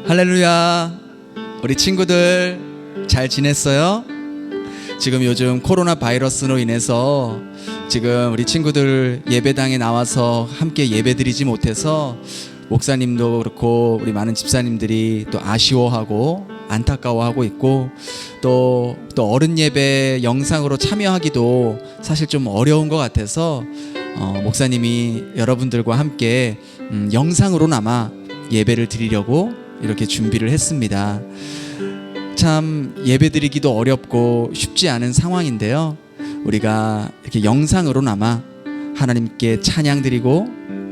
할렐루야. 우리 친구들 잘 지냈어요? 지금 요즘 코로나 바이러스로 인해서 지금 우리 친구들 예배당에 나와서 함께 예배드리지 못해서 목사님도 그렇고 우리 많은 집사님들이 또 아쉬워하고 안타까워하고 있고 또 어른 예배 영상으로 참여하기도 사실 좀 어려운 것 같아서 목사님이 여러분들과 함께 영상으로나마 예배를 드리려고 이렇게 준비를 했습니다. 참 예배드리기도 어렵고 쉽지 않은 상황인데요, 우리가 이렇게 영상으로나마 하나님께 찬양드리고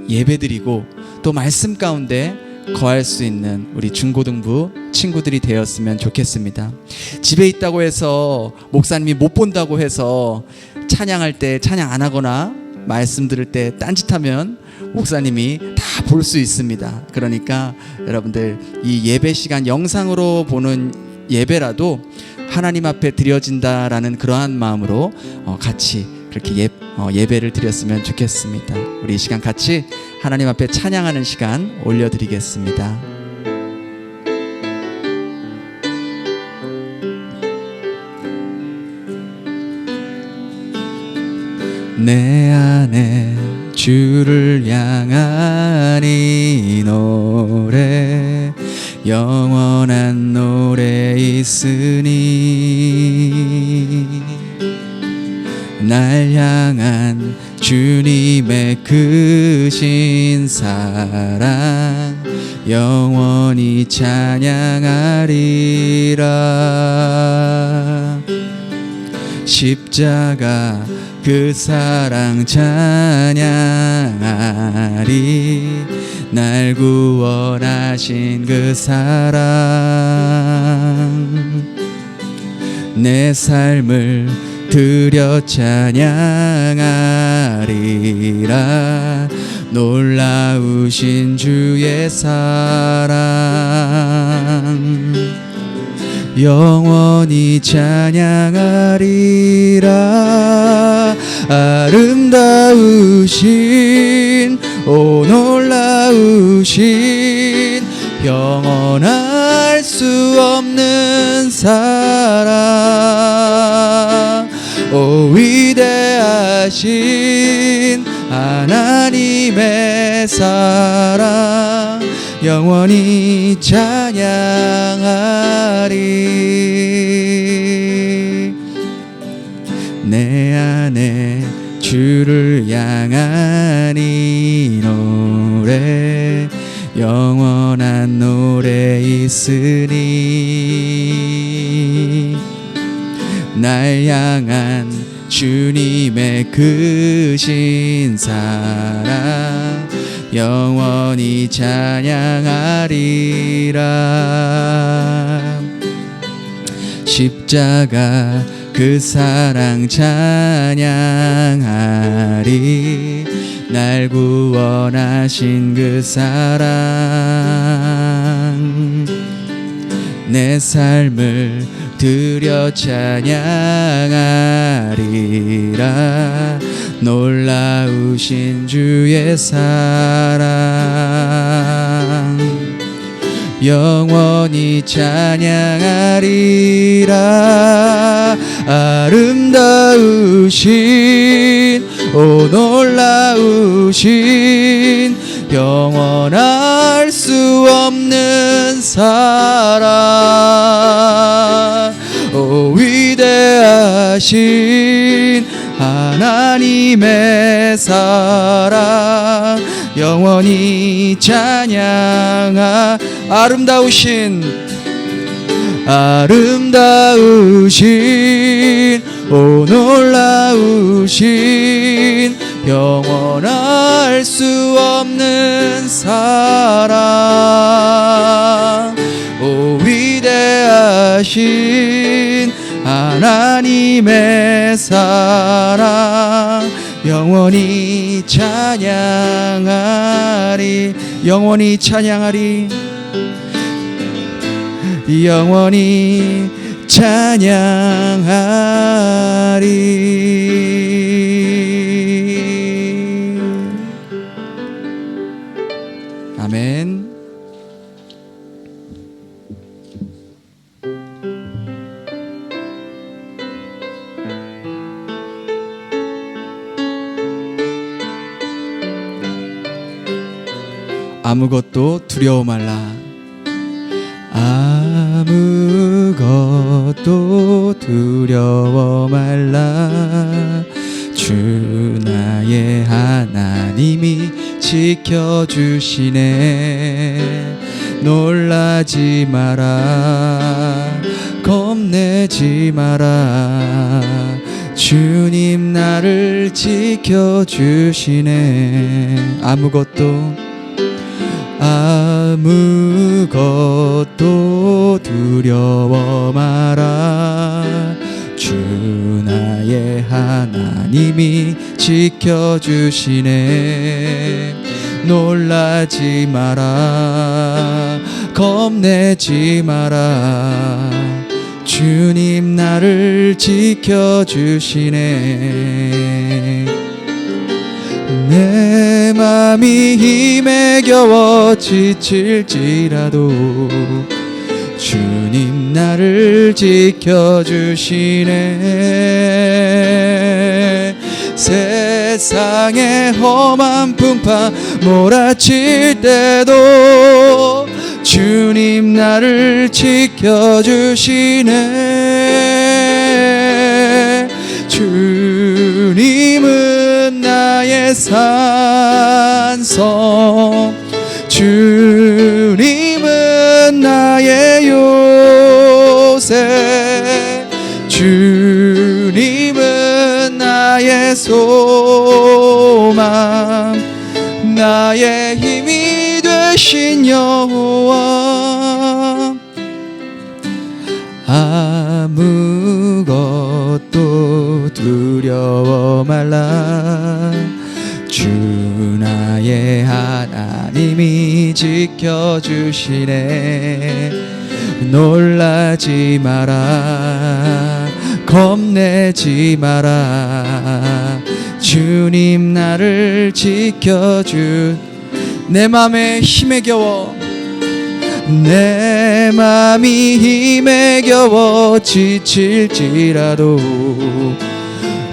예배드리고 또 말씀 가운데 거할 수 있는 우리 중고등부 친구들이 되었으면 좋겠습니다. 집에 있다고 해서 목사님이 못 본다고 해서 찬양할 때 찬양 안 하거나 말씀 들을 때 딴짓하면 목사님이 다 볼 수 있습니다. 그러니까 여러분들 이 예배 시간 영상으로 보는 예배라도 하나님 앞에 드려진다라는 그러한 마음으로 같이 그렇게 예배를 드렸으면 좋겠습니다. 우리 이 시간 같이 하나님 앞에 찬양하는 시간 올려드리겠습니다. 내 안에 주를 향한 이 노래, 영원한 노래 있으니 날 향한 주님의 크신 사랑 영원히 찬양하리라. 십자가 그 사랑 찬양하리. 날 구원하신 그 사랑 내 삶을 드려 찬양하리라. 놀라우신 주의 사랑 영원히 찬양하리라. 아름다우신 오 놀라우신 영원할 수 없는 사랑 오 위대하신 하나님의 사랑 영원히 찬양하리. 내 안에 주를 향한 이 노래 영원한 노래 있으니 날 향한 주님의 크신 사랑 영원히 찬양하리라. 십자가 그 사랑 찬양하리. 날 구원하신 그 사랑 내 삶을 드려 찬양하리라. 놀라우신 주의 사랑 영원히 찬양하리라. 아름다우신 오 놀라우신 영원할 수 없는 사랑 오 위대하신 하나님의 사랑 영원히 아름다우신 오 놀라우신 영원할 수 없는 사랑 오 위대하신 하나님의 사랑 영원히 찬양하리. 영원히 찬양하리. 영원히 찬양하리. 아멘. 아무것도 두려워 말라. 아무것도 두려워 말라. 주 나의 하나님이 지켜주시네. 놀라지 마라. 겁내지 마라. 주님 나를 지켜주시네. 아무것도 두려워 마라. 주 나의 하나님이 지켜주시네. 놀라지 마라. 겁내지 마라. 주님 나를 지켜주시네. 내 맘이 힘에 겨워 지칠지라도 주님 나를 지켜주시네. 세상의 험한 풍파 몰아칠 때도 주님 나를 지켜주시네. 주님은 나의 산성, 주님은 나의 요새, 주님은 나의 소망, 나의 힘이 되신 여호와. 아무것도 두려워 말라. 주 나의 하나님이 지켜주시네. 놀라지 마라. 겁내지 마라. 주님 나를 내 맘에 힘에 겨워, 내 맘이 힘에 겨워 지칠지라도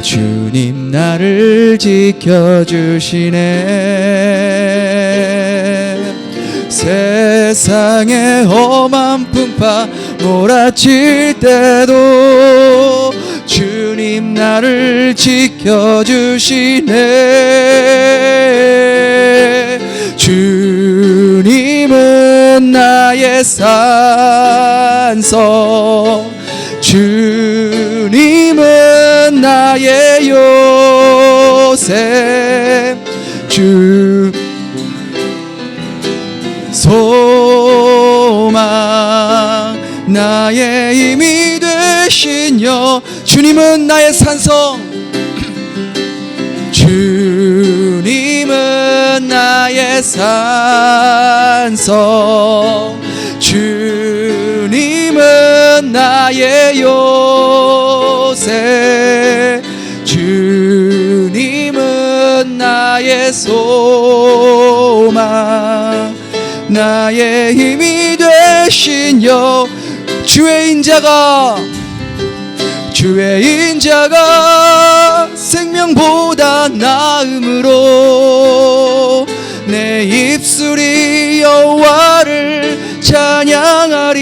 주님 나를 지켜주시네. 세상의 험한 풍파 몰아칠 때도 주님 나를 지켜주시네. 주님은 나의 산성, 주님은 나의 요새, 주 소망, 나의 힘이 되신 주님은 나의 산성, 주님은 나의 산성, 주님은 나의 요새, 주님은 나의 소망, 나의 힘이 되신 주의 인자가 생명보다 나음으로 내 입술이 여호와를 찬양하리.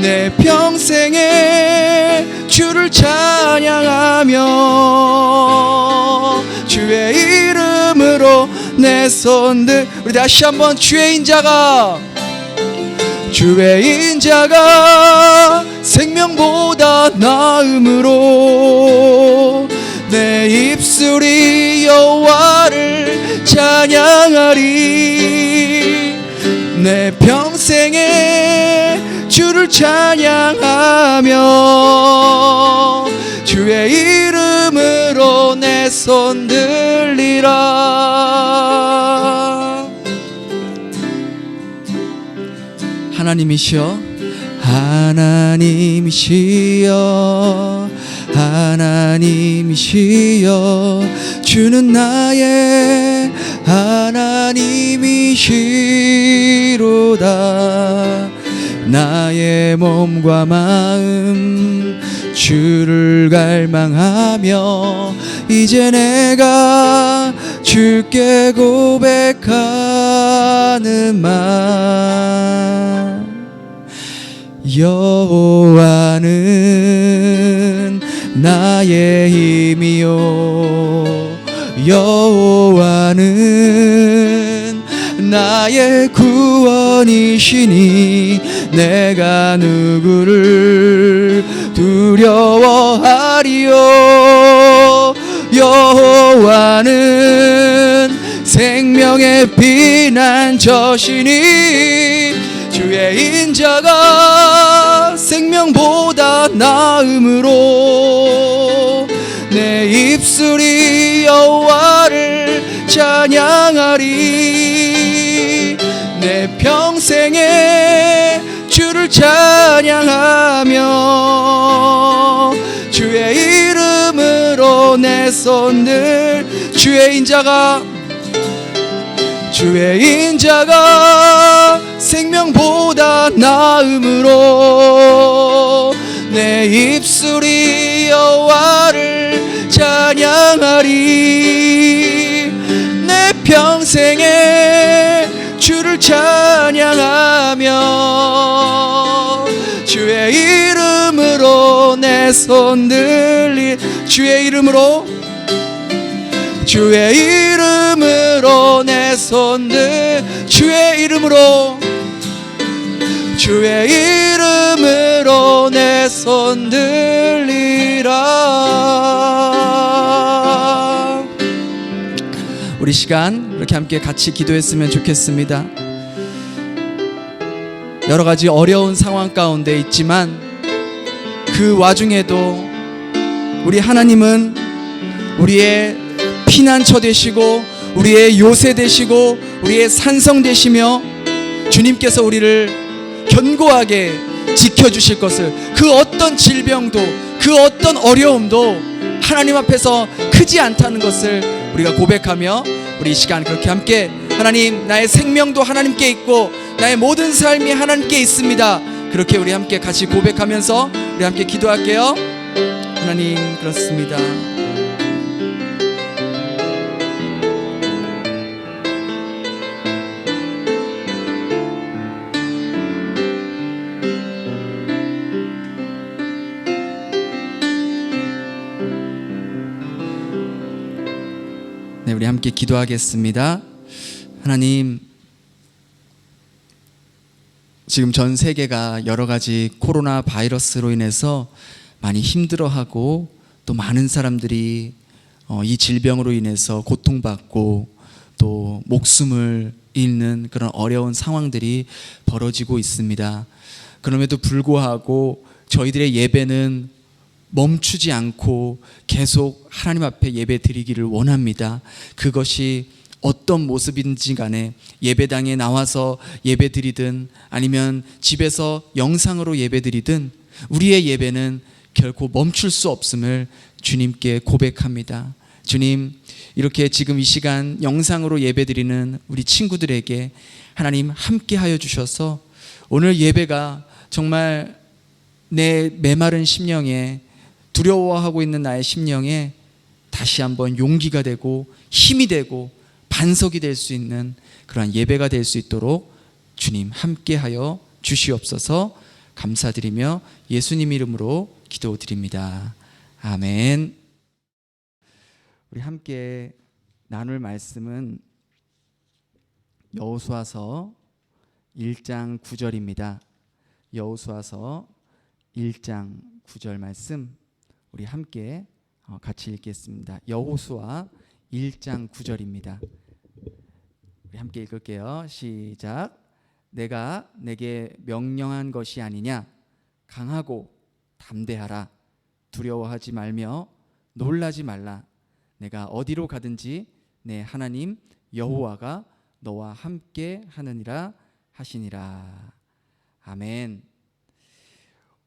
내 평생에 주를 찬양하며 주의 이름으로 내 손들. 우리 다시 한번 주의 인자가 생명보다 나음으로 내 입술이 여호와를 찬양하리. 내 평생에 주를 찬양하며 주의 이름으로 내 손 들리라. 하나님이시여, 하나님이시여, 하나님이시여, 주는 나의 하나님이시로다. 나의 몸과 마음 주를 갈망하며 이제 내가 주께 고백하는 말 여호와는 나의 힘이요 여호와는 나의 구원이시니 내가 누구를 두려워하리요 여호와는 생명의 피난처시니 주의 인자가 생명보다 나음으로 내 입술이 여호와를 찬양하리 내 평생에 주를 찬양하며 주의 이름으로 내 손들 주의 인자가 생명보다 나음으로 내 입술이 여호와를 찬양하리 내 평생에 주를 찬양하며 주의 이름으로 내 손 들리 주의 이름으로 내 손들 주의 이름으로 내 손 들리라. 우리 시간 이렇게 함께 같이 기도했으면 좋겠습니다. 여러 가지 어려운 상황 가운데 있지만 그 와중에도 우리 하나님은 우리의 피난처 되시고 우리의 요새 되시고 우리의 산성 되시며 주님께서 우리를 견고하게 지켜주실 것을 그 어떤 질병도 그 어떤 어려움도 하나님 앞에서 크지 않다는 것을 우리가 고백하며 우리 이 시간 그렇게 함께 하나님 나의 생명도 하나님께 있고 나의 모든 삶이 하나님께 있습니다. 그렇게 우리 함께 같이 고백하면서 우리 함께 기도할게요. 하나님 그렇습니다. 네, 우리 함께 기도하겠습니다. 하나님, 지금 전 세계가 여러 가지 코로나 바이러스로 인해서 많이 힘들어하고 또 많은 사람들이 이 질병으로 인해서 고통받고 또 목숨을 잃는 그런 어려운 상황들이 벌어지고 있습니다. 그럼에도 불구하고 저희들의 예배는 멈추지 않고 계속 하나님 앞에 예배 드리기를 원합니다. 그것이 어떤 모습인지 간에 예배당에 나와서 예배 드리든 아니면 집에서 영상으로 예배 드리든 우리의 예배는 결코 멈출 수 없음을 주님께 고백합니다. 주님, 이렇게 지금 이 시간 영상으로 예배 드리는 우리 친구들에게 하나님 함께 하여 주셔서 오늘 예배가 정말 내 메마른 심령에 두려워하고 있는 나의 심령에 다시 한번 용기가 되고 힘이 되고 반석이 될 수 있는 그러한 예배가 될 수 있도록 주님 함께하여 주시옵소서. 감사드리며 예수님 이름으로 기도드립니다. 아멘. 우리 함께 나눌 말씀은 여호수아서 1장 9절입니다. 여호수아서 1장 9절 말씀 우리 함께 같이 읽겠습니다. 여호수아 1장 9절입니다. 우리 함께 읽을게요. 시작. 내가 내게 명령한 것이 아니냐? 강하고 담대하라. 두려워하지 말며 놀라지 말라. 내가 어디로 가든지 내 하나님 여호와가 너와 함께 하느니라 하시니라. 아멘.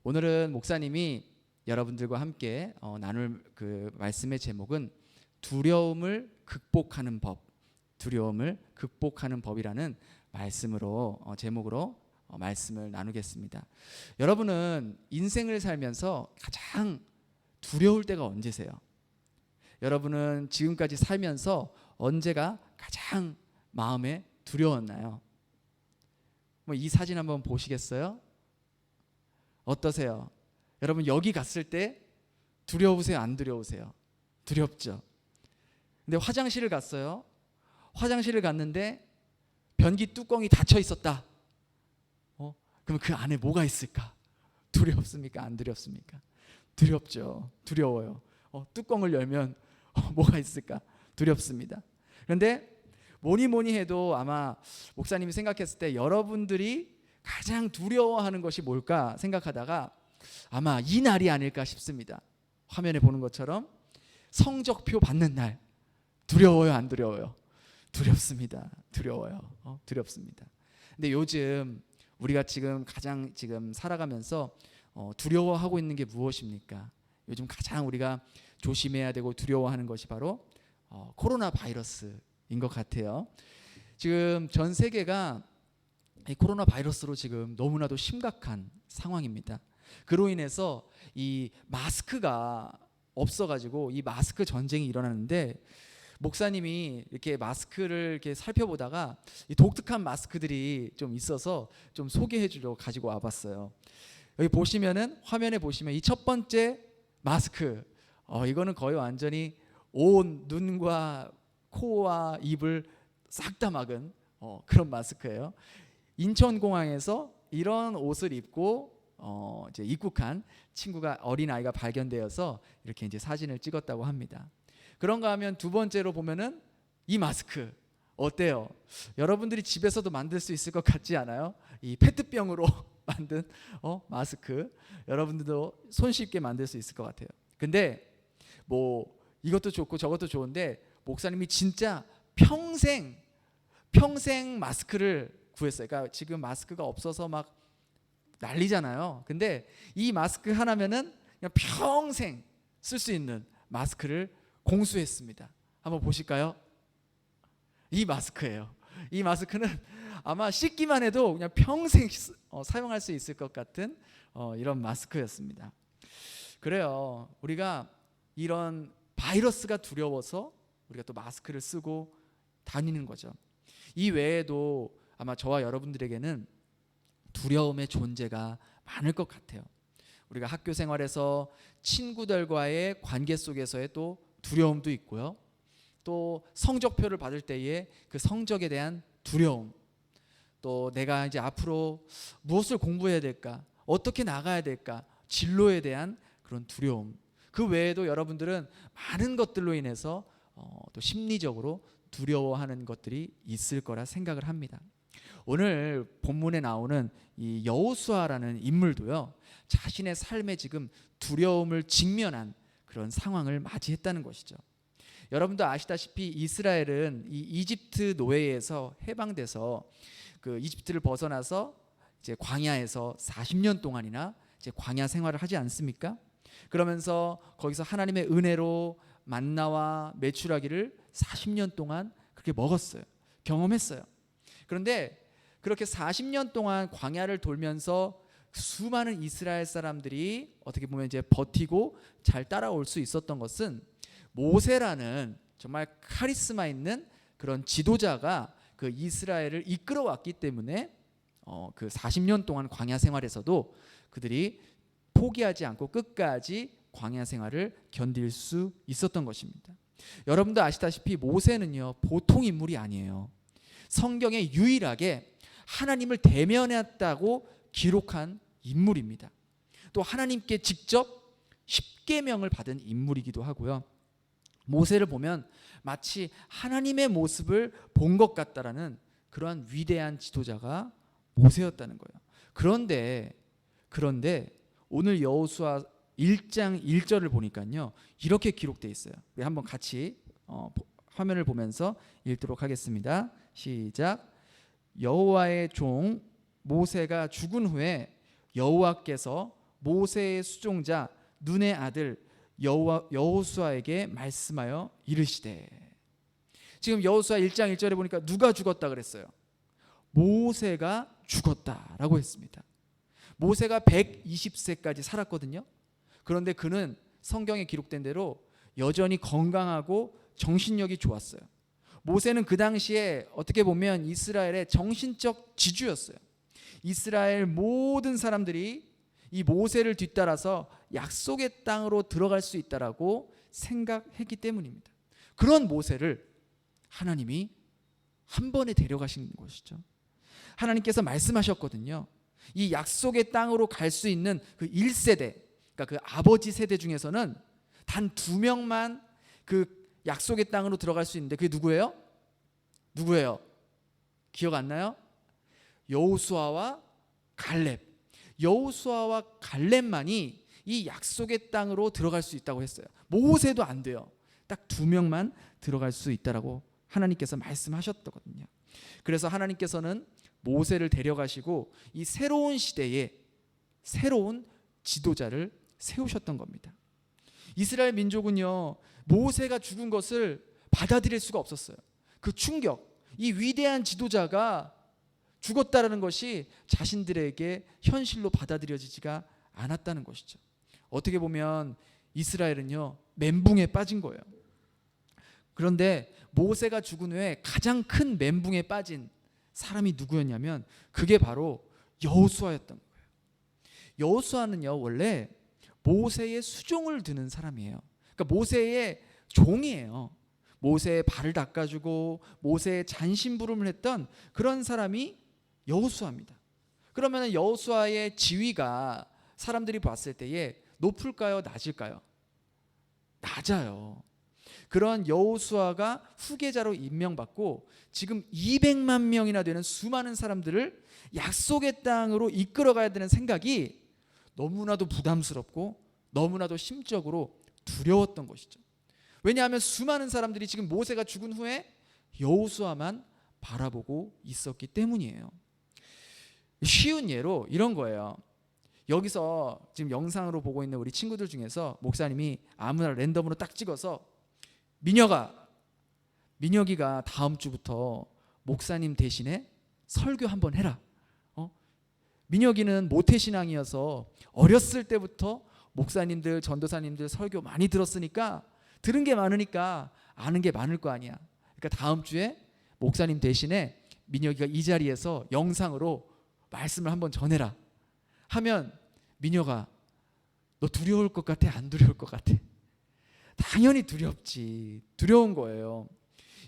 오늘은 목사님이 여러분들과 함께 나눌 그 말씀의 제목은 두려움을 극복하는 법, 두려움을 극복하는 법이라는 말씀으로 제목으로 말씀을 나누겠습니다. 여러분은 인생을 살면서 가장 두려울 때가 언제세요? 여러분은 지금까지 살면서 언제가 가장 마음에 두려웠나요? 이 사진 한번 보시겠어요? 어떠세요? 여러분 여기 갔을 때 두려우세요? 안 두려우세요? 두렵죠. 근데 화장실을 갔어요. 화장실을 갔는데 변기 뚜껑이 닫혀 있었다. 그러면 그 안에 뭐가 있을까? 두렵습니까? 안 두렵습니까? 두렵죠. 두려워요. 뚜껑을 열면 뭐가 있을까? 두렵습니다. 그런데 뭐니 해도 아마 목사님이 생각했을 때 여러분들이 가장 두려워하는 것이 뭘까 생각하다가 아마 이 날이 아닐까 싶습니다. 화면에 보는 것처럼 성적표 받는 날. 두려워요? 안 두려워요? 두렵습니다. 두려워요. 두렵습니다. 근데 요즘 우리가 가장 살아가면서 두려워하고 있는 게 무엇입니까? 요즘 가장 우리가 조심해야 되고 두려워하는 것이 바로 코로나 바이러스인 것 같아요. 지금 전 세계가 이 코로나 바이러스로 지금 너무나도 심각한 상황입니다. 그로 인해서 이 마스크가 없어가지고 이 마스크 전쟁이 일어나는데 목사님이 이렇게 마스크를 이렇게 살펴보다가 이 독특한 마스크들이 좀 있어서 좀 소개해 주려고 가지고 와봤어요. 여기 보시면은 화면에 보시면 이 첫 번째 마스크 이거는 거의 완전히 온 눈과 코와 입을 싹 다 막은 그런 마스크예요. 인천공항에서 이런 옷을 입고 이제 입국한 친구가 어린 아이가 발견되어서 이렇게 이제 사진을 찍었다고 합니다. 그런가 하면 두 번째로 보면은 이 마스크 어때요? 여러분들이 집에서도 만들 수 있을 것 같지 않아요? 이 페트병으로 만든 마스크 여러분들도 손쉽게 만들 수 있을 것 같아요. 근데 뭐 이것도 좋고 저것도 좋은데 목사님이 진짜 평생 마스크를 구했어요. 그러니까 지금 마스크가 없어서 막 난리잖아요. 근데 이 마스크 하나면은 그냥 평생 쓸 수 있는 마스크를 공수했습니다. 한번 보실까요? 이 마스크예요. 이 마스크는 아마 씻기만 해도 그냥 평생 사용할 수 있을 것 같은 이런 마스크였습니다. 그래요. 우리가 이런 바이러스가 두려워서 우리가 또 마스크를 쓰고 다니는 거죠. 이 외에도 아마 저와 여러분들에게는 두려움의 존재가 많을 것 같아요. 우리가 학교 생활에서 친구들과의 관계 속에서의 또 두려움도 있고요. 또 성적표를 받을 때에 그 성적에 대한 두려움, 또 내가 이제 앞으로 무엇을 공부해야 될까, 어떻게 나가야 될까, 진로에 대한 그런 두려움. 그 외에도 여러분들은 많은 것들로 인해서 또 심리적으로 두려워하는 것들이 있을 거라 생각을 합니다. 오늘 본문에 나오는 이 여호수아라는 인물도요, 자신의 삶에 지금 두려움을 직면한 그런 상황을 맞이했다는 것이죠. 여러분도 아시다시피 이스라엘은 이 이집트 노예에서 해방돼서 그 이집트를 벗어나서 이제 광야에서 40년 동안이나 이제 광야 생활을 하지 않습니까? 그러면서 거기서 하나님의 은혜로 만나와 메추라기를 40년 동안 그렇게 먹었어요. 경험했어요. 그런데 그렇게 40년 동안 광야를 돌면서 수많은 이스라엘 사람들이 어떻게 보면 이제 버티고 잘 따라올 수 있었던 것은 모세라는 정말 카리스마 있는 그런 지도자가 그 이스라엘을 이끌어왔기 때문에 그 40년 동안 광야 생활에서도 그들이 포기하지 않고 끝까지 광야 생활을 견딜 수 있었던 것입니다. 여러분도 아시다시피 모세는요, 보통 인물이 아니에요. 성경에 유일하게 하나님을 대면했다고 기록한 인물입니다. 또 하나님께 직접 십계명을 받은 인물이기도 하고요. 모세를 보면 마치 하나님의 모습을 본 것 같다라는 그러한 위대한 지도자가 모세였다는 거예요. 그런데 오늘 여호수아 1장 1절을 보니까요, 이렇게 기록되어 있어요. 우리 한번 같이 화면을 보면서 읽도록 하겠습니다. 시작. 여호와의 종 모세가 죽은 후에 여호와께서 모세의 수종자 눈의 아들 여호수아에게 말씀하여 이르시되. 지금 여호수아 1장 1절에 보니까 누가 죽었다 그랬어요? 모세가 죽었다라고 했습니다. 모세가 120세까지 살았거든요. 그런데 그는 성경에 기록된 대로 여전히 건강하고 정신력이 좋았어요. 모세는 그 당시에 어떻게 보면 이스라엘의 정신적 지주였어요. 이스라엘 모든 사람들이 이 모세를 뒤따라서 약속의 땅으로 들어갈 수 있다라고 생각했기 때문입니다. 그런 모세를 하나님이 한 번에 데려가신 것이죠. 하나님께서 말씀하셨거든요. 이 약속의 땅으로 갈 수 있는 그 1세대, 그러니까 그 아버지 세대 중에서는 단 2명만 그 약속의 땅으로 들어갈 수 있는데 그게 누구예요? 누구예요? 기억 안 나요? 여호수아와 갈렙. 여호수아와 갈렙만이 이 약속의 땅으로 들어갈 수 있다고 했어요. 모세도 안 돼요. 딱 2명만 들어갈 수 있다라고 하나님께서 말씀하셨거든요. 그래서 하나님께서는 모세를 데려가시고 이 새로운 시대에 새로운 지도자를 세우셨던 겁니다. 이스라엘 민족은요, 모세가 죽은 것을 받아들일 수가 없었어요. 그 충격, 이 위대한 지도자가 죽었다라는 것이 자신들에게 현실로 받아들여지지가 않았다는 것이죠. 어떻게 보면 이스라엘은요, 멘붕에 빠진 거예요. 그런데 모세가 죽은 후에 가장 큰 멘붕에 빠진 사람이 누구였냐면 그게 바로 여호수아였던 거예요. 여호수아는요, 원래 모세의 수종을 드는 사람이에요. 그러니까 모세의 종이에요. 모세의 발을 닦아주고 모세의 잔심부름을 했던 그런 사람이 여호수아입니다. 그러면 여호수아의 지위가 사람들이 봤을 때에 높을까요? 낮을까요? 낮아요. 그런 여호수아가 후계자로 임명받고 지금 200만 명이나 되는 수많은 사람들을 약속의 땅으로 이끌어가야 되는 생각이 너무나도 부담스럽고 너무나도 심적으로 두려웠던 것이죠. 왜냐하면 수많은 사람들이 지금 모세가 죽은 후에 여호수아만 바라보고 있었기 때문이에요. 쉬운 예로 이런 거예요. 여기서 지금 영상으로 보고 있는 우리 친구들 중에서 목사님이 아무나 랜덤으로 딱 찍어서 민혁이가 다음 주부터 목사님 대신에 설교 한번 해라. 민혁이는 모태신앙이어서 어렸을 때부터 목사님들, 전도사님들 설교 많이 들었으니까 들은 게 많으니까 아는 게 많을 거 아니야. 그러니까 다음 주에 목사님 대신에 민혁이가 이 자리에서 영상으로 말씀을 한번 전해라 하면 민혁아, 너 두려울 것 같아? 안 두려울 것 같아? 당연히 두렵지. 두려운 거예요.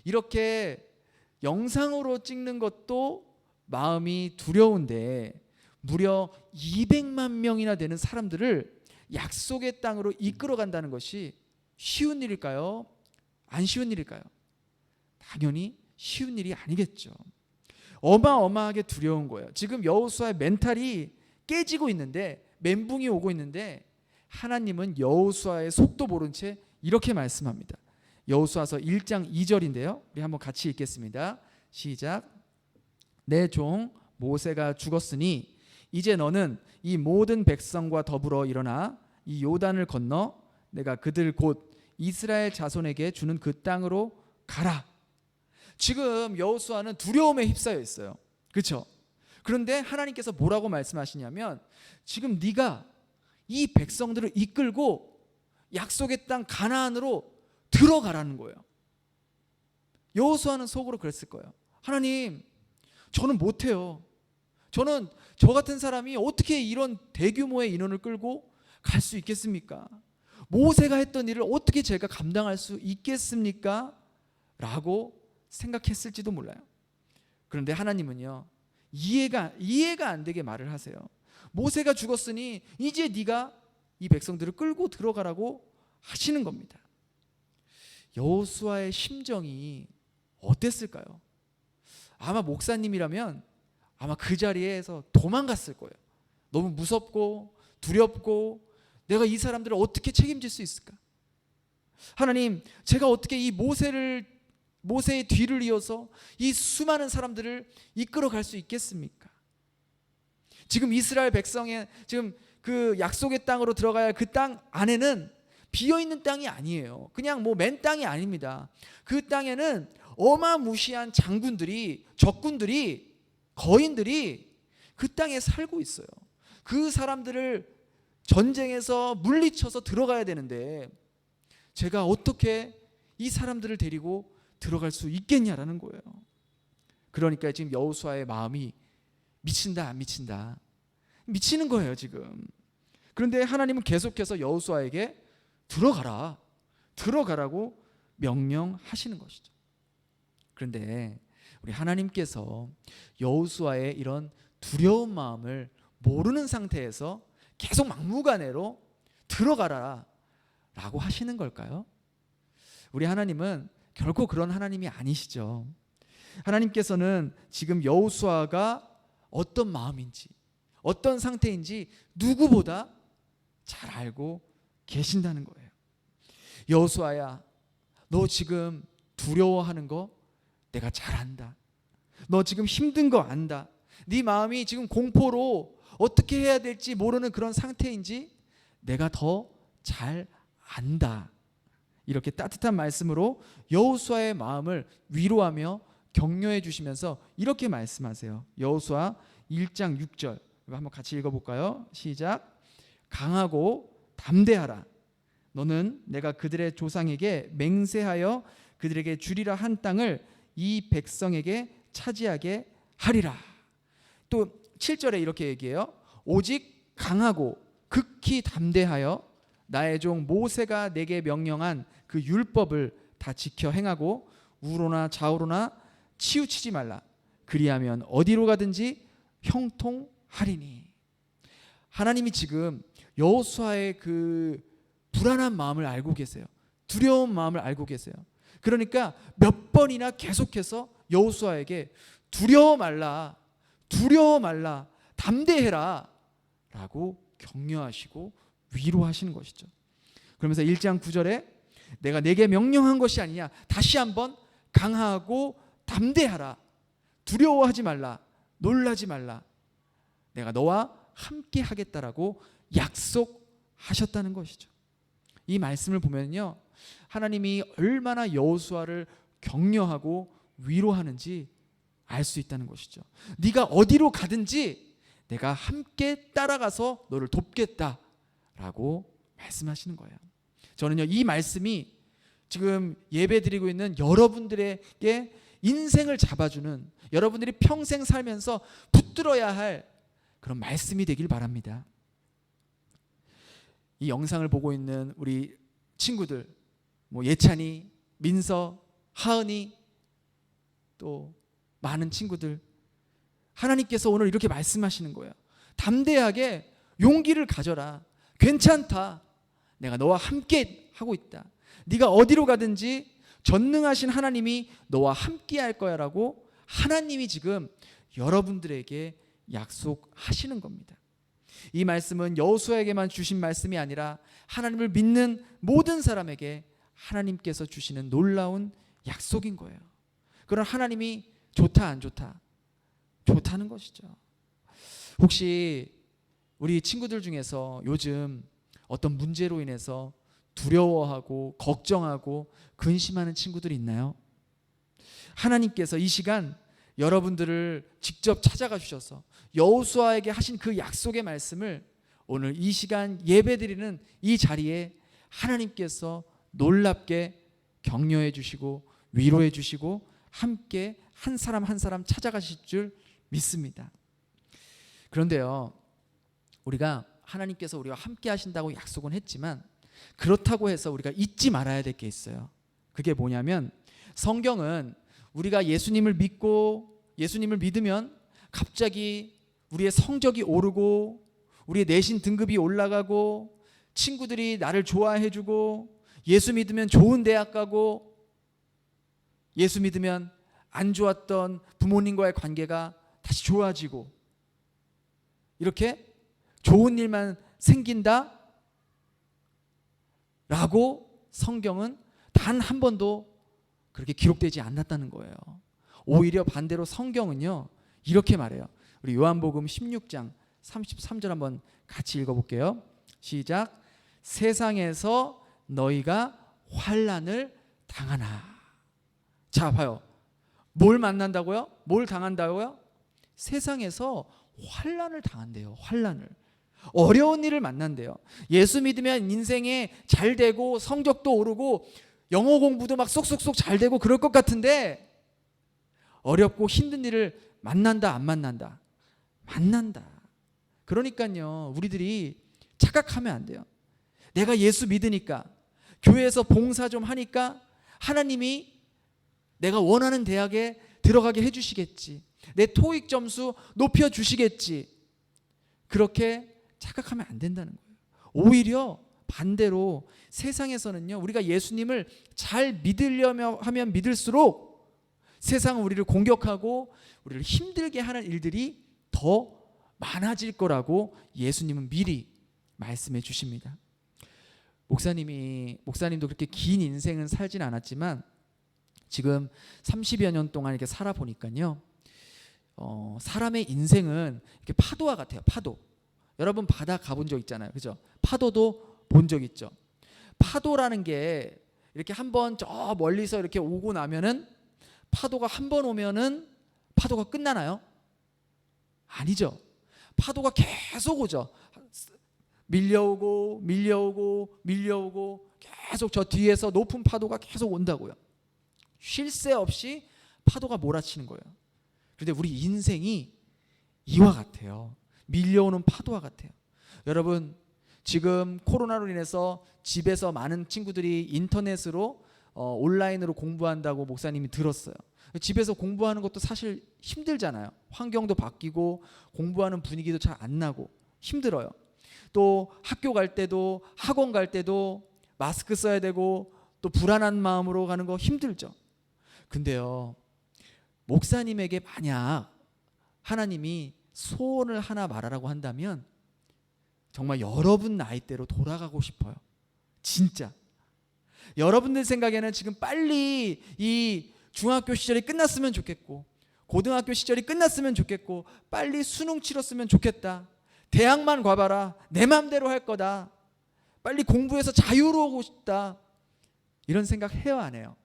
이렇게 영상으로 찍는 것도 마음이 두려운데 무려 200만 명이나 되는 사람들을 약속의 땅으로 이끌어 간다는 것이 쉬운 일일까요? 안 쉬운 일일까요? 당연히 쉬운 일이 아니겠죠. 어마어마하게 두려운 거예요. 지금 여호수아의 멘탈이 깨지고 있는데, 멘붕이 오고 있는데 하나님은 여호수아의 속도 모른 채 이렇게 말씀합니다. 여호수아서 1장 2절인데요. 우리 한번 같이 읽겠습니다. 시작. 내 종 모세가 죽었으니 이제 너는 이 모든 백성과 더불어 일어나 이 요단을 건너 내가 그들 곧 이스라엘 자손에게 주는 그 땅으로 가라. 지금 여호수아는 두려움에 휩싸여 있어요. 그렇죠? 그런데 하나님께서 뭐라고 말씀하시냐면 지금 네가 이 백성들을 이끌고 약속의 땅 가나안으로 들어가라는 거예요. 여호수아는 속으로 그랬을 거예요. 하나님, 저는 못해요. 저는 저 같은 사람이 어떻게 이런 대규모의 인원을 끌고 갈 수 있겠습니까? 모세가 했던 일을 어떻게 제가 감당할 수 있겠습니까? 라고 생각했을지도 몰라요. 그런데 하나님은요, 이해가 안 되게 말을 하세요. 모세가 죽었으니 이제 네가 이 백성들을 끌고 들어가라고 하시는 겁니다. 여호수아의 심정이 어땠을까요? 아마 목사님이라면 아마 그 자리에서 도망갔을 거예요. 너무 무섭고 두렵고 내가 이 사람들을 어떻게 책임질 수 있을까? 하나님, 제가 어떻게 이 모세의 뒤를 이어서 이 수많은 사람들을 이끌어 갈 수 있겠습니까? 지금 이스라엘 백성의 지금 그 약속의 땅으로 들어가야 할 그 땅 안에는 비어있는 땅이 아니에요. 그냥 뭐 맨 땅이 아닙니다. 그 땅에는 어마무시한 장군들이, 적군들이 거인들이 그 땅에 살고 있어요. 그 사람들을 전쟁에서 물리쳐서 들어가야 되는데 제가 어떻게 이 사람들을 데리고 들어갈 수 있겠냐라는 거예요. 그러니까 지금 여호수아의 마음이 미친다 안 미친다? 미치는 거예요 지금. 그런데 하나님은 계속해서 여호수아에게 들어가라고 명령하시는 것이죠. 그런데 우리 하나님께서 여호수아의 이런 두려운 마음을 모르는 상태에서 계속 막무가내로 들어가라 라고 하시는 걸까요? 우리 하나님은 결코 그런 하나님이 아니시죠. 하나님께서는 지금 여호수아가 어떤 마음인지 어떤 상태인지 누구보다 잘 알고 계신다는 거예요. 여호수아야, 너 지금 두려워하는 거 내가 잘 안다. 너 지금 힘든 거 안다. 네 마음이 지금 공포로 어떻게 해야 될지 모르는 그런 상태인지 내가 더 잘 안다. 이렇게 따뜻한 말씀으로 여호수아의 마음을 위로하며 격려해 주시면서 이렇게 말씀하세요. 여호수아 1장 6절 이거 한번 같이 읽어볼까요? 시작. 강하고 담대하라. 너는 내가 그들의 조상에게 맹세하여 그들에게 주리라 한 땅을 이 백성에게 차지하게 하리라. 또 7절에 이렇게 얘기해요. 오직 강하고 극히 담대하여 나의 종 모세가 내게 명령한 그 율법을 다 지켜 행하고 우로나 좌우로나 치우치지 말라. 그리하면 어디로 가든지 형통하리니. 하나님이 지금 여호수아의 그 불안한 마음을 알고 계세요. 두려운 마음을 알고 계세요. 그러니까 몇 번이나 계속해서 여호수아에게 두려워 말라, 담대해라 라고 격려하시고 위로하시는 것이죠. 그러면서 1장 9절에 내가 내게 명령한 것이 아니냐, 다시 한번 강하고 담대하라, 두려워하지 말라, 놀라지 말라, 내가 너와 함께 하겠다라고 약속하셨다는 것이죠. 이 말씀을 보면요, 하나님이 얼마나 여호수아를 격려하고 위로하는지 알 수 있다는 것이죠. 네가 어디로 가든지 내가 함께 따라가서 너를 돕겠다라고 말씀하시는 거예요. 저는요, 이 말씀이 지금 예배드리고 있는 여러분들에게 인생을 잡아주는, 여러분들이 평생 살면서 붙들어야 할 그런 말씀이 되길 바랍니다. 이 영상을 보고 있는 우리 친구들, 예찬이, 민서, 하은이, 또 많은 친구들, 하나님께서 오늘 이렇게 말씀하시는 거예요. 담대하게 용기를 가져라. 괜찮다. 내가 너와 함께 하고 있다. 네가 어디로 가든지 전능하신 하나님이 너와 함께 할 거야 라고 하나님이 지금 여러분들에게 약속하시는 겁니다. 이 말씀은 여호수아에게만 주신 말씀이 아니라 하나님을 믿는 모든 사람에게 하나님께서 주시는 놀라운 약속인 거예요. 그런 하나님이 좋다 안 좋다? 좋다는 것이죠. 혹시 우리 친구들 중에서 요즘 어떤 문제로 인해서 두려워하고 걱정하고 근심하는 친구들이 있나요? 하나님께서 이 시간 여러분들을 직접 찾아가 주셔서 여호수아에게 하신 그 약속의 말씀을 오늘 이 시간 예배드리는 이 자리에 하나님께서 놀랍게 격려해 주시고 위로해 주시고 함께 한 사람 한 사람 찾아가실 줄 믿습니다. 그런데요, 우리가 하나님께서 우리와 함께 하신다고 약속은 했지만 그렇다고 해서 우리가 잊지 말아야 될 게 있어요. 그게 뭐냐면, 성경은 우리가 예수님을 믿으면 갑자기 우리의 성적이 오르고 우리의 내신 등급이 올라가고 친구들이 나를 좋아해주고, 예수 믿으면 좋은 대학 가고, 예수 믿으면 안 좋았던 부모님과의 관계가 다시 좋아지고, 이렇게 좋은 일만 생긴다 라고 성경은 단 한 번도 그렇게 기록되지 않았다는 거예요. 오히려 반대로 성경은요, 이렇게 말해요. 우리 요한복음 16장 33절 한번 같이 읽어볼게요. 시작. 세상에서 너희가 환난을 당하나. 자, 봐요. 뭘 만난다고요? 뭘 당한다고요? 세상에서 환난을 당한대요. 환난을. 어려운 일을 만난대요. 예수 믿으면 인생에 잘 되고 성적도 오르고 영어 공부도 막 쏙쏙쏙 잘 되고 그럴 것 같은데 어렵고 힘든 일을 만난다 안 만난다? 만난다. 그러니까요, 우리들이 착각하면 안 돼요. 내가 예수 믿으니까, 교회에서 봉사 좀 하니까 하나님이 내가 원하는 대학에 들어가게 해주시겠지, 내 토익 점수 높여주시겠지, 그렇게 착각하면 안 된다는 거예요. 오히려 반대로 세상에서는요, 우리가 예수님을 잘 믿으려면 하면 믿을수록 세상은 우리를 공격하고 우리를 힘들게 하는 일들이 더 많아질 거라고 예수님은 미리 말씀해 주십니다. 목사님도 그렇게 긴 인생은 살진 않았지만 지금 30여 년 동안 이렇게 살아보니까요, 사람의 인생은 이렇게 파도와 같아요. 파도. 여러분 바다 가본 적 있잖아요, 그죠? 파도도 본 적 있죠. 파도라는 게 이렇게 한번 저 멀리서 이렇게 오고 나면은, 파도가 한 번 오면은 파도가 끝나나요? 아니죠. 파도가 계속 오죠. 밀려오고 밀려오고 밀려오고 계속 저 뒤에서 높은 파도가 계속 온다고요. 쉴 새 없이 파도가 몰아치는 거예요. 그런데 우리 인생이 이와 같아요. 밀려오는 파도와 같아요. 여러분, 지금 코로나로 인해서 집에서 많은 친구들이 인터넷으로 온라인으로 공부한다고 목사님이 들었어요. 집에서 공부하는 것도 사실 힘들잖아요. 환경도 바뀌고 공부하는 분위기도 잘 안 나고 힘들어요. 또 학교 갈 때도 학원 갈 때도 마스크 써야 되고 또 불안한 마음으로 가는 거 힘들죠. 근데요, 목사님에게 만약 하나님이 소원을 하나 말하라고 한다면 정말 여러분 나이대로 돌아가고 싶어요. 진짜. 여러분들 생각에는 지금 빨리 이 중학교 시절이 끝났으면 좋겠고 고등학교 시절이 끝났으면 좋겠고 빨리 수능 치렀으면 좋겠다, 대학만 가봐라, 내 맘대로 할 거다, 빨리 공부해서 자유로우고 싶다, 이런 생각 해요 안 해요?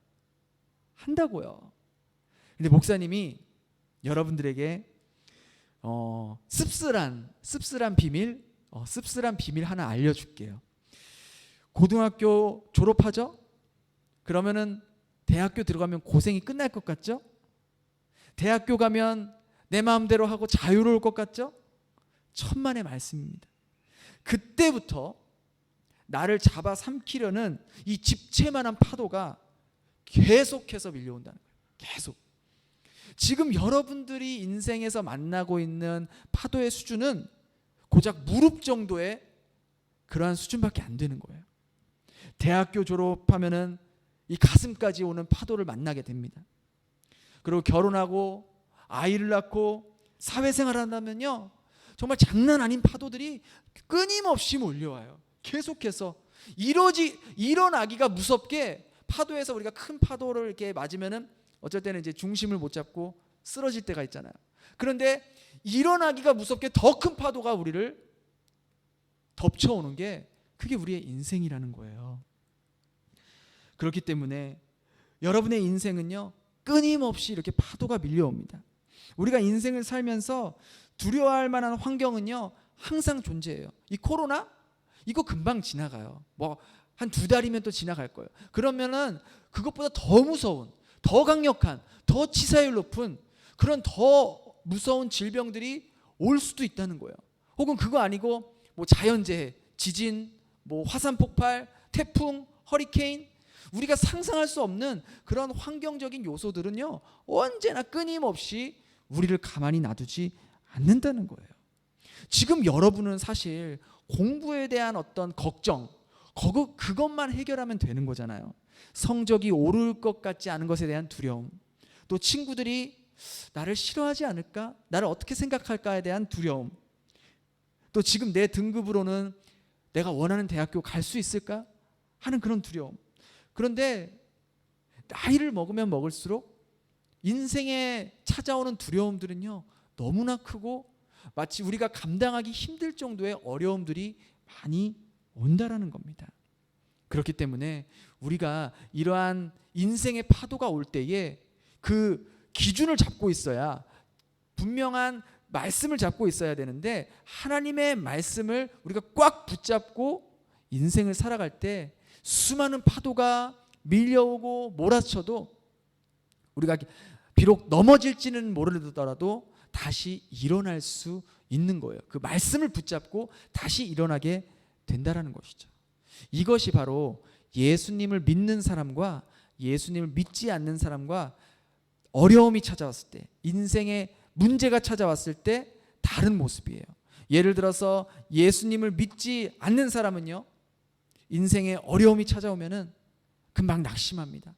한다고요. 근데 목사님이 여러분들에게 씁쓸한 비밀 하나 알려줄게요. 고등학교 졸업하죠? 그러면은 대학교 들어가면 고생이 끝날 것 같죠? 대학교 가면 내 마음대로 하고 자유로울 것 같죠? 천만의 말씀입니다. 그때부터 나를 잡아삼키려는 이 집채만한 파도가 계속해서 밀려온다는 거예요. 계속. 지금 여러분들이 인생에서 만나고 있는 파도의 수준은 고작 무릎 정도의 그러한 수준밖에 안 되는 거예요. 대학교 졸업하면은 이 가슴까지 오는 파도를 만나게 됩니다. 그리고 결혼하고 아이를 낳고 사회생활을 한다면요, 정말 장난 아닌 파도들이 끊임없이 몰려와요. 계속해서 일어나기가 무섭게, 파도에서 우리가 큰 파도를 이렇게 맞으면은 어쩔 때는 이제 중심을 못 잡고 쓰러질 때가 있잖아요. 그런데 일어나기가 무섭게 더 큰 파도가 우리를 덮쳐오는 게 그게 우리의 인생이라는 거예요. 그렇기 때문에 여러분의 인생은요, 끊임없이 이렇게 파도가 밀려옵니다. 우리가 인생을 살면서 두려워할 만한 환경은요, 항상 존재해요. 이 코로나? 이거 금방 지나가요. 뭐 한 2달이면 또 지나갈 거예요. 그러면은 그것보다 더 무서운, 더 강력한, 더 치사율 높은 그런 더 무서운 질병들이 올 수도 있다는 거예요. 혹은 그거 아니고 뭐 자연재해, 지진, 뭐 화산 폭발, 태풍, 허리케인, 우리가 상상할 수 없는 그런 환경적인 요소들은요, 언제나 끊임없이 우리를 가만히 놔두지 않는다는 거예요. 지금 여러분은 사실 공부에 대한 어떤 걱정, 그것만 해결하면 되는 거잖아요. 성적이 오를 것 같지 않은 것에 대한 두려움, 또 친구들이 나를 싫어하지 않을까? 나를 어떻게 생각할까에 대한 두려움, 또 지금 내 등급으로는 내가 원하는 대학교 갈 수 있을까? 하는 그런 두려움. 그런데 나이를 먹으면 먹을수록 인생에 찾아오는 두려움들은요, 너무나 크고 마치 우리가 감당하기 힘들 정도의 어려움들이 많이 온다라는 겁니다. 그렇기 때문에 우리가 이러한 인생의 파도가 올 때에 그 기준을 잡고 있어야 분명한 말씀을 잡고 있어야 되는데 하나님의 말씀을 우리가 꽉 붙잡고 인생을 살아갈 때 수많은 파도가 밀려오고 몰아쳐도 우리가 비록 넘어질지는 모르더라도 다시 일어날 수 있는 거예요. 그 말씀을 붙잡고 다시 일어나게 된다라는 것이죠. 이것이 바로 예수님을 믿는 사람과 예수님을 믿지 않는 사람과 어려움이 찾아왔을 때, 인생에 문제가 찾아왔을 때 다른 모습이에요. 예를 들어서 예수님을 믿지 않는 사람은요, 인생에 어려움이 찾아오면은 금방 낙심합니다.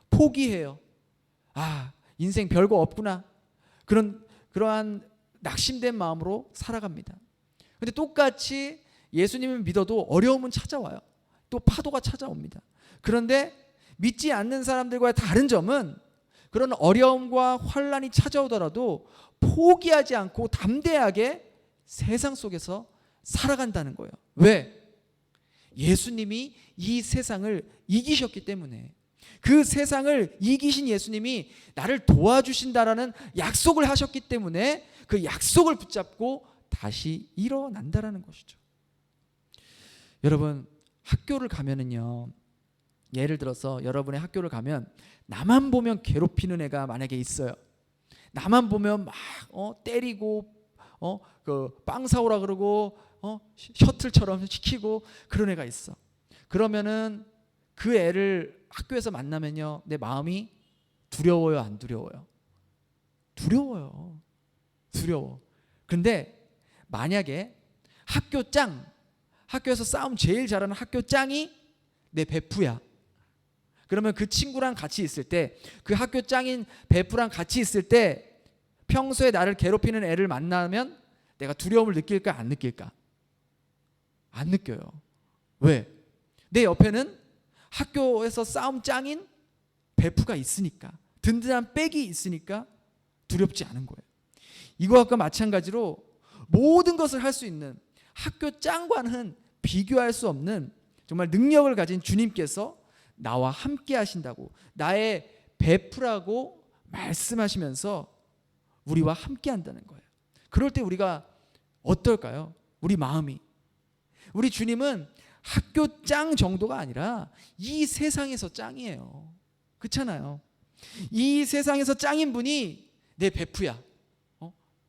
포기해요. 아, 인생 별거 없구나. 그러한 낙심된 마음으로 살아갑니다. 근데 똑같이 예수님을 믿어도 어려움은 찾아와요. 또 파도가 찾아옵니다. 그런데 믿지 않는 사람들과의 다른 점은 그런 어려움과 환란이 찾아오더라도 포기하지 않고 담대하게 세상 속에서 살아간다는 거예요. 왜? 예수님이 이 세상을 이기셨기 때문에. 그 세상을 이기신 예수님이 나를 도와주신다라는 약속을 하셨기 때문에 그 약속을 붙잡고 다시 일어난다라는 것이죠. 여러분, 학교를 가면은요, 예를 들어서 여러분의 학교를 가면 나만 보면 괴롭히는 애가 만약에 있어요. 나만 보면 막 때리고 그 빵 사오라 그러고 셔틀처럼 시키고 그런 애가 있어. 그러면은 그 애를 학교에서 만나면요, 내 마음이 두려워요, 안 두려워요? 두려워요. 두려워. 근데 만약에 학교에서 싸움 제일 잘하는 학교 짱이 내 베프야. 그러면 그 친구랑 같이 있을 때, 그 학교 짱인 베프랑 같이 있을 때 평소에 나를 괴롭히는 애를 만나면 내가 두려움을 느낄까, 안 느낄까? 안 느껴요. 왜? 내 옆에는 학교에서 싸움 짱인 베프가 있으니까, 든든한 백이 있으니까 두렵지 않은 거예요. 이거와 마찬가지로 모든 것을 할 수 있는 학교 짱과는 비교할 수 없는 정말 능력을 가진 주님께서 나와 함께 하신다고, 나의 베프라고 말씀하시면서 우리와 함께 한다는 거예요. 그럴 때 우리가 어떨까요? 우리 마음이. 우리 주님은 학교 짱 정도가 아니라 이 세상에서 짱이에요. 그렇잖아요. 이 세상에서 짱인 분이 내 베프야.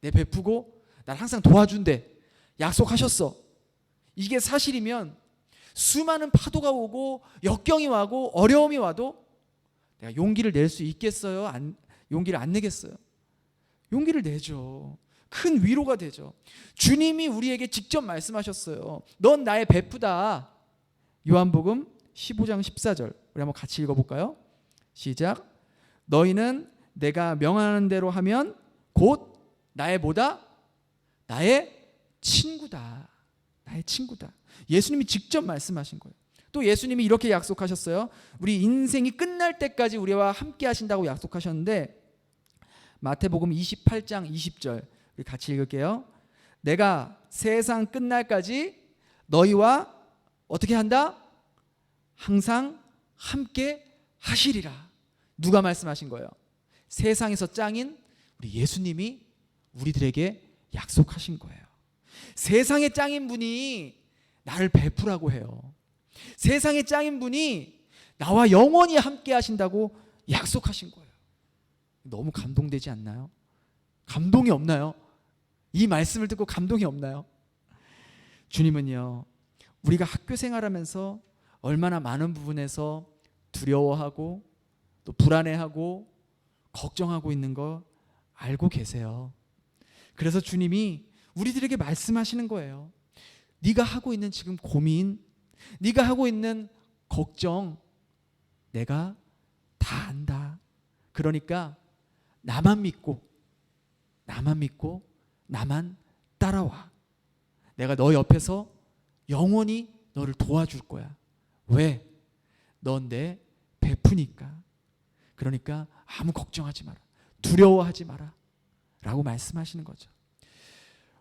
내 베프고 날 항상 도와준대. 약속하셨어. 이게 사실이면 수많은 파도가 오고 역경이 와고 어려움이 와도 내가 용기를 낼 수 있겠어요? 용기를 안 내겠어요? 용기를 내죠. 큰 위로가 되죠. 주님이 우리에게 직접 말씀하셨어요. 넌 나의 베프다. 요한복음 15장 14절 우리 한번 같이 읽어볼까요? 시작. 너희는 내가 명하는 대로 하면 곧 나의 뭐다? 나의 친구다. 나의 친구다. 예수님이 직접 말씀하신 거예요. 또 예수님이 이렇게 약속하셨어요. 우리 인생이 끝날 때까지 우리와 함께 하신다고 약속하셨는데, 마태복음 28장 20절 우리 같이 읽을게요. 내가 세상 끝날까지 너희와 어떻게 한다? 항상 함께 하시리라. 누가 말씀하신 거예요? 세상에서 짱인 우리 예수님이 우리들에게 약속하신 거예요. 세상의 짱인 분이 나를 베푸라고 해요. 세상의 짱인 분이 나와 영원히 함께 하신다고 약속하신 거예요. 너무 감동되지 않나요? 감동이 없나요? 이 말씀을 듣고 감동이 없나요? 주님은요, 우리가 학교 생활하면서 얼마나 많은 부분에서 두려워하고 또 불안해하고 걱정하고 있는 거 알고 계세요. 그래서 주님이 우리들에게 말씀하시는 거예요. 네가 하고 있는 지금 고민, 네가 하고 있는 걱정 내가 다 안다. 그러니까 나만 믿고 나만 따라와. 내가 너 옆에서 영원히 너를 도와줄 거야. 왜? 넌 내 베푸니까. 그러니까 아무 걱정하지 마라. 두려워하지 마라. 라고 말씀하시는 거죠.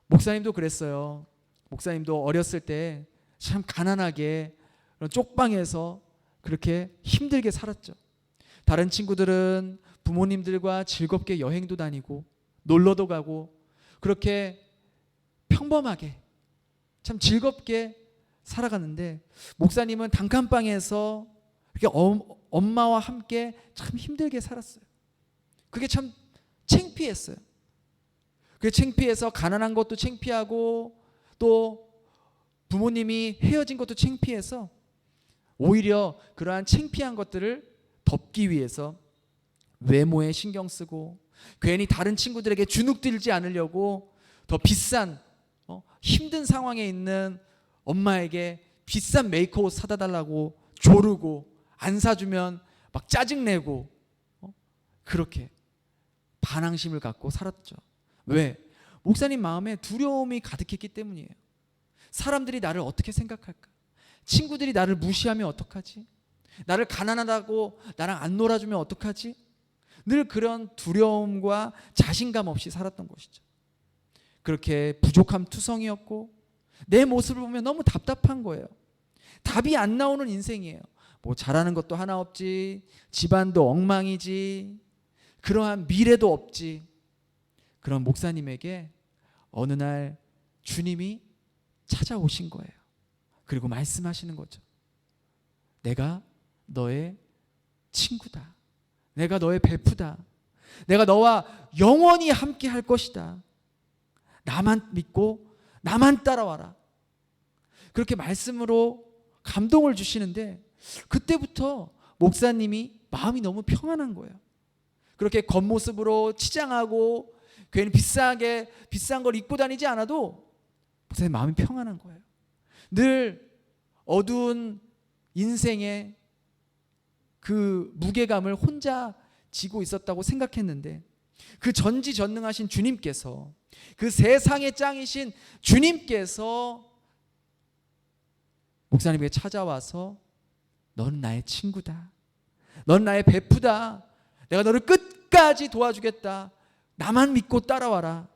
목사님도 그랬어요. 목사님도 어렸을 때 참 가난하게 그런 쪽방에서 그렇게 힘들게 살았죠. 다른 친구들은 부모님들과 즐겁게 여행도 다니고 놀러도 가고 그렇게 평범하게 참 즐겁게 살아갔는데 목사님은 단칸방에서 이렇게 엄마와 함께 참 힘들게 살았어요. 그게 참 창피했어요. 그게 창피해서 가난한 것도 창피하고 또 부모님이 헤어진 것도 창피해서 오히려 그러한 창피한 것들을 덮기 위해서 외모에 신경 쓰고 괜히 다른 친구들에게 주눅들지 않으려고 더 비싼 힘든 상황에 있는 엄마에게 비싼 메이크업 사다 달라고 조르고 안 사주면 막 짜증내고 그렇게 반항심을 갖고 살았죠. 왜? 목사님 마음에 두려움이 가득했기 때문이에요. 사람들이 나를 어떻게 생각할까? 친구들이 나를 무시하면 어떡하지? 나를 가난하다고 나랑 안 놀아주면 어떡하지? 늘 그런 두려움과 자신감 없이 살았던 것이죠. 그렇게 부족함 투성이었고 내 모습을 보면 너무 답답한 거예요. 답이 안 나오는 인생이에요. 뭐 잘하는 것도 하나 없지, 집안도 엉망이지, 그러한 미래도 없지. 그런 목사님에게 어느 날 주님이 찾아오신 거예요. 그리고 말씀하시는 거죠. 내가 너의 친구다. 내가 너의 베프다. 내가 너와 영원히 함께 할 것이다. 나만 믿고 나만 따라와라. 그렇게 말씀으로 감동을 주시는데 그때부터 목사님이 마음이 너무 평안한 거예요. 그렇게 겉모습으로 치장하고 괜히 비싼 걸 입고 다니지 않아도 목사님 마음이 평안한 거예요. 늘 어두운 인생의 그 무게감을 혼자 지고 있었다고 생각했는데 그 전지전능하신 주님께서 그 세상의 짱이신 주님께서 목사님에게 찾아와서 넌 나의 친구다. 넌 나의 베프다. 내가 너를 끝까지 도와주겠다. 나만 믿고 따라와라.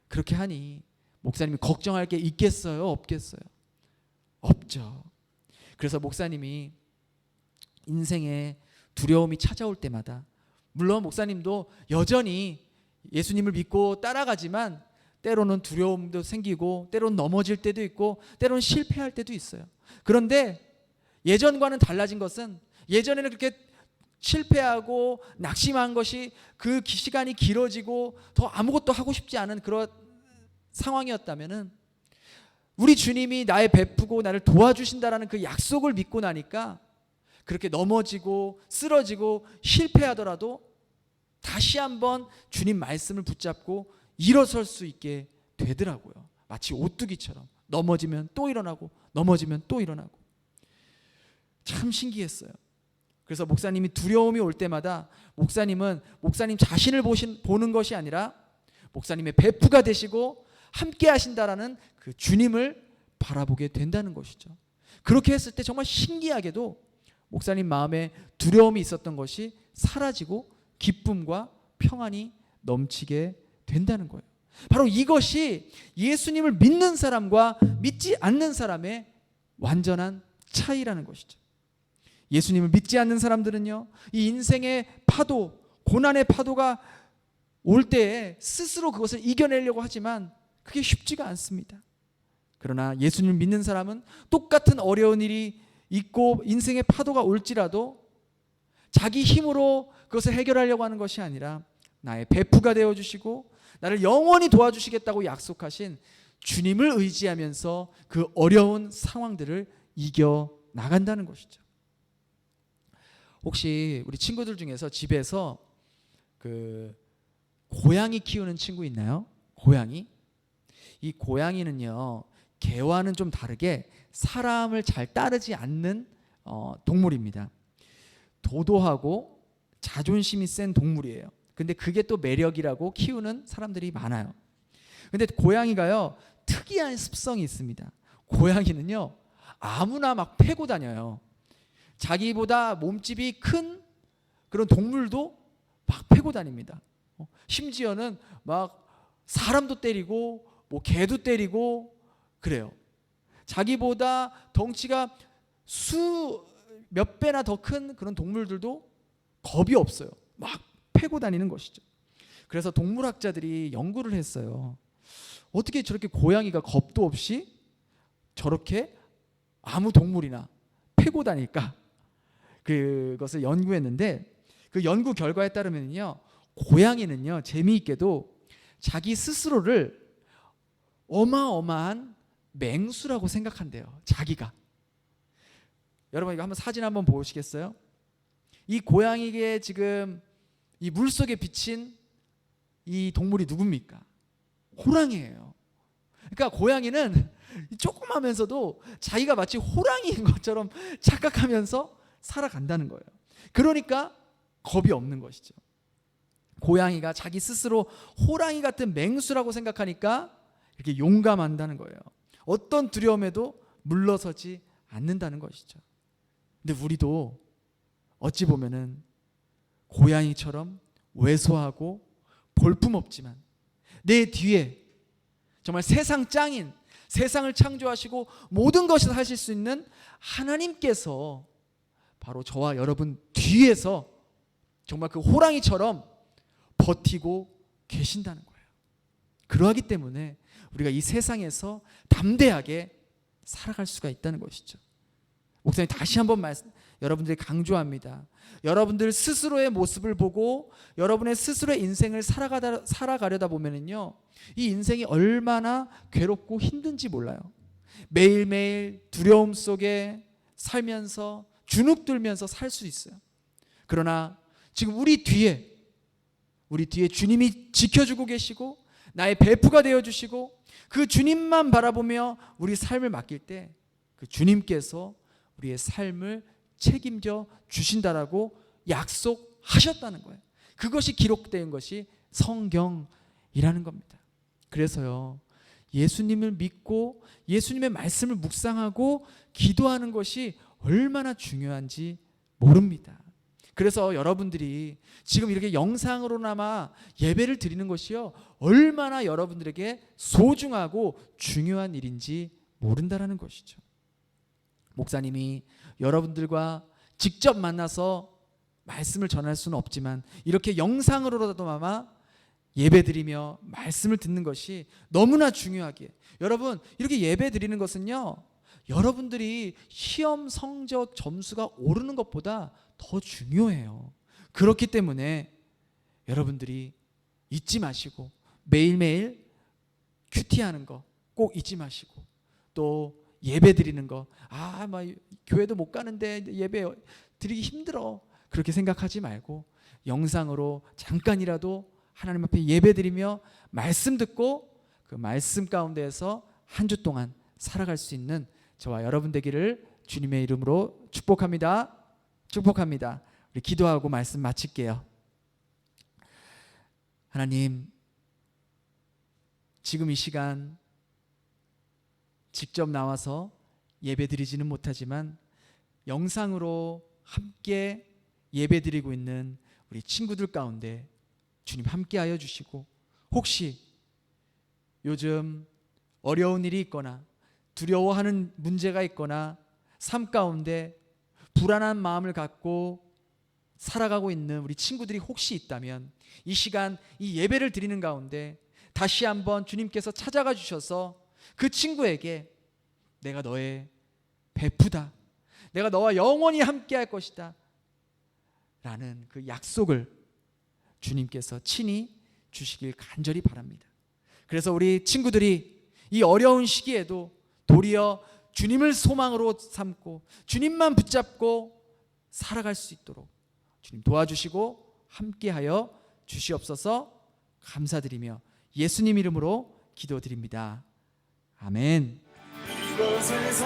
그렇게 하니 목사님이 걱정할 게 있겠어요? 없겠어요? 없죠. 그래서 목사님이 인생에 두려움이 찾아올 때마다 물론 목사님도 여전히 예수님을 믿고 따라가지만 때로는 두려움도 생기고 때로는 넘어질 때도 있고 때로는 실패할 때도 있어요. 그런데 예전과는 달라진 것은 예전에는 그렇게 실패하고 낙심한 것이 그 시간이 길어지고 더 아무것도 하고 싶지 않은 그런 상황이었다면은 우리 주님이 나의 베푸고 나를 도와주신다라는 그 약속을 믿고 나니까 그렇게 넘어지고 쓰러지고 실패하더라도 다시 한번 주님 말씀을 붙잡고 일어설 수 있게 되더라고요. 마치 오뚜기처럼 넘어지면 또 일어나고 넘어지면 또 일어나고 참 신기했어요. 그래서 목사님이 두려움이 올 때마다 목사님은 목사님 자신을 보는 것이 아니라 목사님의 베프가 되시고 함께 하신다라는 그 주님을 바라보게 된다는 것이죠. 그렇게 했을 때 정말 신기하게도 목사님 마음에 두려움이 있었던 것이 사라지고 기쁨과 평안이 넘치게 된다는 거예요. 바로 이것이 예수님을 믿는 사람과 믿지 않는 사람의 완전한 차이라는 것이죠. 예수님을 믿지 않는 사람들은요, 이 인생의 파도, 고난의 파도가 올 때에 스스로 그것을 이겨내려고 하지만 그게 쉽지가 않습니다. 그러나 예수님을 믿는 사람은 똑같은 어려운 일이 있고 인생의 파도가 올지라도 자기 힘으로 그것을 해결하려고 하는 것이 아니라 나의 베프가 되어주시고 나를 영원히 도와주시겠다고 약속하신 주님을 의지하면서 그 어려운 상황들을 이겨나간다는 것이죠. 혹시 우리 친구들 중에서 집에서 그 고양이 키우는 친구 있나요? 고양이? 이 고양이는요, 개와는 좀 다르게 사람을 잘 따르지 않는 동물입니다. 도도하고 자존심이 센 동물이에요. 근데 그게 또 매력이라고 키우는 사람들이 많아요. 근데 고양이가요, 특이한 습성이 있습니다. 고양이는요, 아무나 막 패고 다녀요. 자기보다 몸집이 큰 그런 동물도 막 패고 다닙니다. 심지어는 막 사람도 때리고 뭐 개도 때리고 그래요. 자기보다 덩치가 몇 배나 더 큰 그런 동물들도 겁이 없어요. 막 패고 다니는 것이죠. 그래서 동물학자들이 연구를 했어요. 어떻게 저렇게 고양이가 겁도 없이 저렇게 아무 동물이나 패고 다닐까? 그것을 연구했는데 그 연구 결과에 따르면요, 고양이는요 재미있게도 자기 스스로를 어마어마한 맹수라고 생각한대요. 자기가. 여러분 이거 한번 사진 한번 보시겠어요? 이 고양이의 지금 이 물속에 비친 이 동물이 누굽니까? 호랑이에요. 그러니까 고양이는 조그마하면서도 자기가 마치 호랑이인 것처럼 착각하면서 살아간다는 거예요. 그러니까 겁이 없는 것이죠. 고양이가 자기 스스로 호랑이 같은 맹수라고 생각하니까 이렇게 용감한다는 거예요. 어떤 두려움에도 물러서지 않는다는 것이죠. 근데 우리도 어찌 보면은 고양이처럼 왜소하고 볼품없지만 내 뒤에 정말 세상 짱인, 세상을 창조하시고 모든 것을 하실 수 있는 하나님께서 바로 저와 여러분 뒤에서 정말 그 호랑이처럼 버티고 계신다는 거예요. 그러하기 때문에 우리가 이 세상에서 담대하게 살아갈 수가 있다는 것이죠. 목사님 다시 한번 여러분들이 강조합니다. 여러분들 스스로의 모습을 보고 여러분의 스스로의 인생을 살아가려다 보면은요, 이 인생이 얼마나 괴롭고 힘든지 몰라요. 매일매일 두려움 속에 살면서 주눅들면서 살 수 있어요. 그러나 지금 우리 뒤에 주님이 지켜주고 계시고 나의 배프가 되어주시고 그 주님만 바라보며 우리 삶을 맡길 때 그 주님께서 우리의 삶을 책임져 주신다라고 약속하셨다는 거예요. 그것이 기록된 것이 성경이라는 겁니다. 그래서요, 예수님을 믿고 예수님의 말씀을 묵상하고 기도하는 것이 얼마나 중요한지 모릅니다. 그래서 여러분들이 지금 이렇게 영상으로나마 예배를 드리는 것이요, 얼마나 여러분들에게 소중하고 중요한 일인지 모른다라는 것이죠. 목사님이 여러분들과 직접 만나서 말씀을 전할 수는 없지만 이렇게 영상으로라도나마 예배드리며 말씀을 듣는 것이 너무나 중요하기에, 여러분 이렇게 예배드리는 것은요, 여러분들이 시험 성적 점수가 오르는 것보다 더 중요해요. 그렇기 때문에 여러분들이 잊지 마시고 매일매일 큐티하는 거 꼭 잊지 마시고, 또 예배 드리는 거, 막 교회도 못 가는데 예배 드리기 힘들어, 그렇게 생각하지 말고 영상으로 잠깐이라도 하나님 앞에 예배 드리며 말씀 듣고 그 말씀 가운데에서 한 주 동안 살아갈 수 있는 저와 여러분 되기를 주님의 이름으로 축복합니다. 축복합니다. 우리 기도하고 말씀 마칠게요. 하나님, 지금 이 시간 직접 나와서 예배드리지는 못하지만 영상으로 함께 예배드리고 있는 우리 친구들 가운데 주님 함께하여 주시고, 혹시 요즘 어려운 일이 있거나 두려워하는 문제가 있거나 삶 가운데 불안한 마음을 갖고 살아가고 있는 우리 친구들이 혹시 있다면 이 시간 이 예배를 드리는 가운데 다시 한번 주님께서 찾아가 주셔서 그 친구에게 내가 너의 베프다, 내가 너와 영원히 함께 할 것이다 라는 그 약속을 주님께서 친히 주시길 간절히 바랍니다. 그래서 우리 친구들이 이 어려운 시기에도 도리어 주님을 소망으로 삼고 주님만 붙잡고 살아갈 수 있도록 주님 도와주시고 함께하여 주시옵소서. 감사드리며 예수님 이름으로 기도드립니다. 아멘. 이곳에서